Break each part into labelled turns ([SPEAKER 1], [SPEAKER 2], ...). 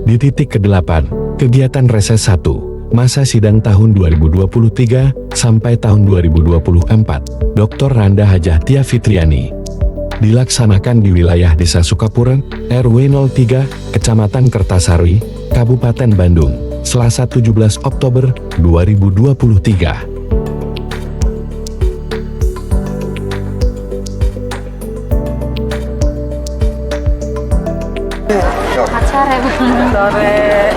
[SPEAKER 1] Di titik ke-8, kegiatan reses 1, masa sidang tahun 2023 sampai tahun 2024, Dr. Randa Hajah Tia Fitriani. Dilaksanakan di wilayah Desa Sukapura, RW 03, Kecamatan Kertasari, Kabupaten Bandung, Selasa 17 Oktober 2023.
[SPEAKER 2] Sore.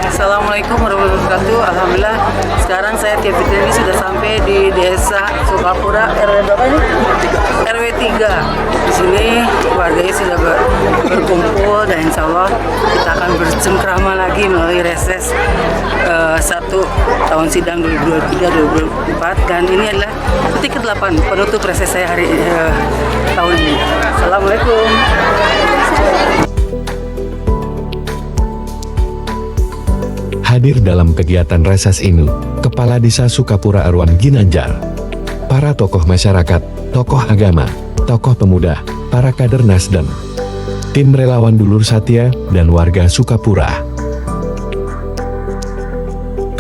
[SPEAKER 2] Assalamualaikum warahmatullahi wabarakatuh. Alhamdulillah, sekarang saya Tia Fitriani sudah sampai di Desa Sukapura, RW berapa ini? RW 3. Di sini warganya sudah berkumpul dan insya Allah kita akan bercengkrama lagi melalui reses 1 tahun sidang 2023-2024, dan ini adalah titik ke-8 penutup reses saya hari tahun ini. Assalamualaikum.
[SPEAKER 1] Hadir dalam kegiatan reses ini, Kepala Desa Sukapura Arwan Ginanjar, para tokoh masyarakat, tokoh agama, tokoh pemuda, para kader Nasdem, tim relawan Dulur Satya, dan warga Sukapura.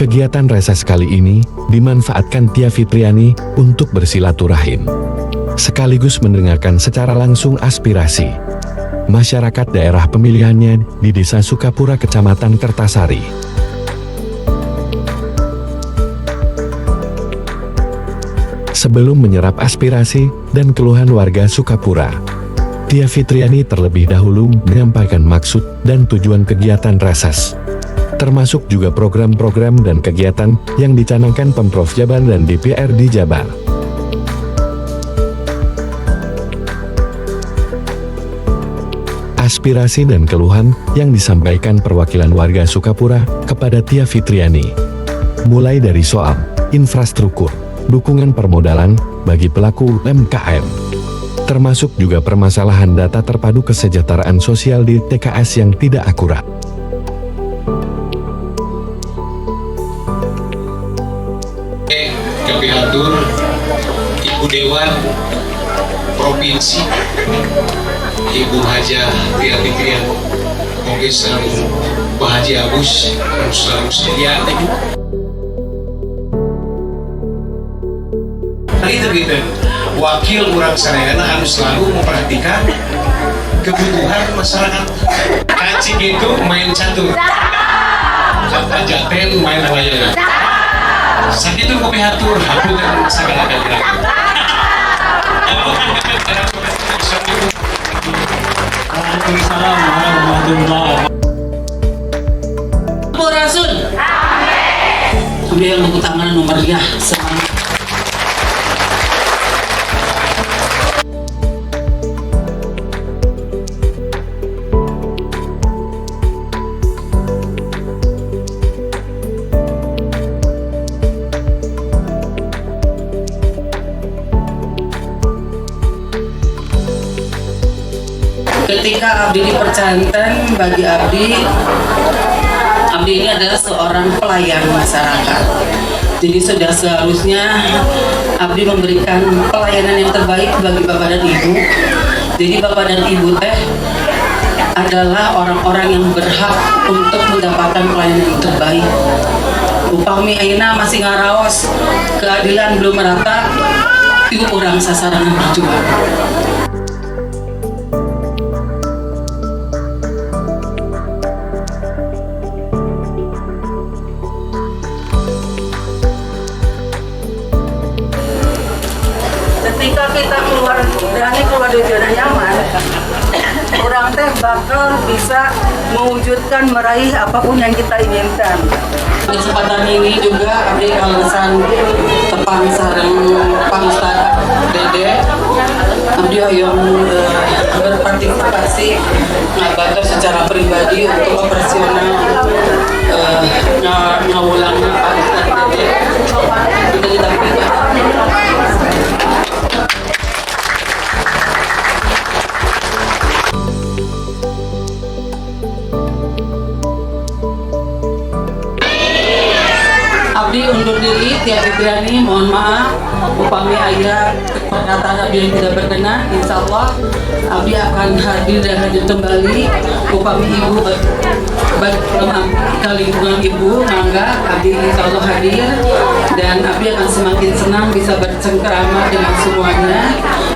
[SPEAKER 1] Kegiatan reses kali ini dimanfaatkan Tia Fitriani untuk bersilaturahim, sekaligus mendengarkan secara langsung aspirasi masyarakat daerah pemilihannya di Desa Sukapura, Kecamatan Kertasari. Sebelum menyerap aspirasi dan keluhan warga Sukapura, Tia Fitriani terlebih dahulu menyampaikan maksud dan tujuan kegiatan reses, termasuk juga program-program dan kegiatan yang dicanangkan Pemprov Jabar dan DPRD Jabar. Aspirasi dan keluhan yang disampaikan perwakilan warga Sukapura kepada Tia Fitriani, mulai dari soal infrastruktur, dukungan permodalan bagi pelaku UMKM, termasuk juga permasalahan data terpadu kesejahteraan sosial di TKS yang tidak akurat.
[SPEAKER 3] Kami atur Ibu Dewan Provinsi, Ibu Hajah Tia Fitriani, mungkin selalu Pak Haji Agus, selalu setia. Itu gitu, wakil orang sarayana harus selalu memperhatikan kebutuhan masyarakat. Kacik itu main catur, jaten main wayang, sakit itu kopi hatur, hatur dan segala galanya.
[SPEAKER 4] Waalaikumsalam warahmatullahi wabarakatuh. Rasul. Amin. Yang tepuk tangan nomornya semangat. Ketika Abdi dipercantan, bagi Abdi ini adalah seorang pelayan masyarakat. Jadi sudah seharusnya Abdi memberikan pelayanan yang terbaik bagi Bapak dan Ibu. Jadi Bapak dan Ibu adalah orang-orang yang berhak untuk mendapatkan pelayanan yang terbaik. Upami ayeuna masih ngaraos keadilan belum merata, itu orang sasaran berjuang.
[SPEAKER 2] Ketika kita berani keluar dari zona nyaman, orang teh bakal bisa mewujudkan, meraih apapun yang kita inginkan.
[SPEAKER 4] Kesempatan ini juga Abdi alasan tepang sareng Pak Ustaz Dede Abdi hoyong berpartisipasi ngabatos secara pribadi untuk operasional ngawulangna Pak Ustaz Dede kita didampingi. Abdi undur diri, Tia Fitriani, mohon maaf upami aya perkataan Abdi yang tidak berkenan. Insya Allah Abdi akan hadir dan hadir kembali upami Ibu ke lingkungan ibu, mangga abdi insya Allah hadir, dan abdi akan semakin senang bisa bercengkrama dengan semuanya.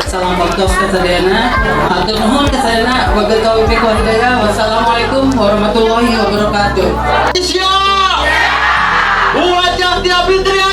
[SPEAKER 4] Salam baktos kesadayana, hatur nuhun kesadayana, wabillahi taufiq wal hidayah. Wassalamualaikum warahmatullahi wabarakatuh.
[SPEAKER 5] Wajah Tia Fitri